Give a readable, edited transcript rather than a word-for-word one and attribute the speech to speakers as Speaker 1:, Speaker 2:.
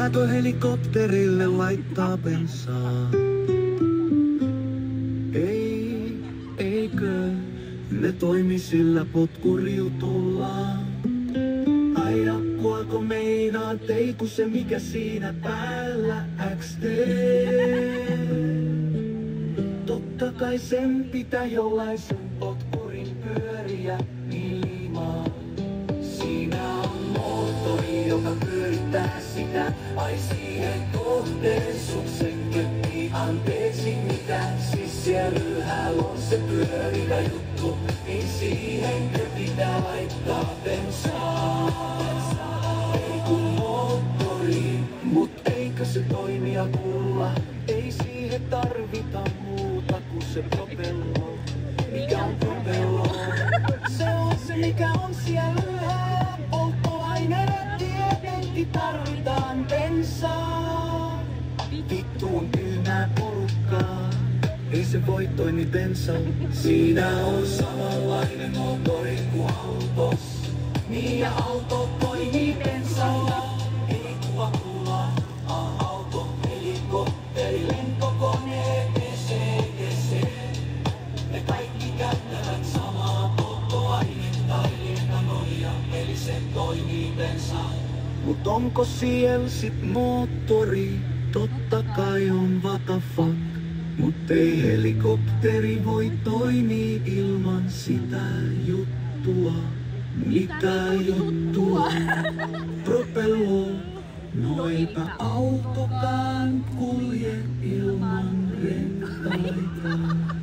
Speaker 1: Pitääkö helikopterille laittaa bensaa? Eikö ne toimi sillä potkuriutulla? Ai apua, kun meinaat, ei kun se mikä siinä päällä XD. Totta kai sen pitää jollaisen potkurin pyöriä ilmaa. Siinä on moottori, joka pyörittää sitä. Ai siihen kohteen suksen köppi, anteeksi mitä? Siis siellä ylhäällä on se pyörivä juttu, niin siihen pitää laittaa bensaa. Ei kun moottori, mut eikö se toimia kulla? Ei siihen tarvita muuta kuin se propello. Mikä on propello? Se on se mikä on siellä ylhäällä. Polttoaineena tietenkin tarvitaan bensaa. Vittuun tyhmää porukkaa. Ei se voi toimi bensalla. Siinä on samanlainen moottori kuin autos. Niin ja auto toimii bensalla. Ei kuvakula, auto, helikopteri, lentokone, DC. Ne kaikki käyttävät samaa polttoainetta, etanolia, eli se toimii bensalla. Mut onko siellä sit moottori? Totta kai on what the fuck. Mut ei helikopteri voi toimia ilman sitä juttua. Mitä juttua? Propello. No eipä autokaan kulje ilman renkaita.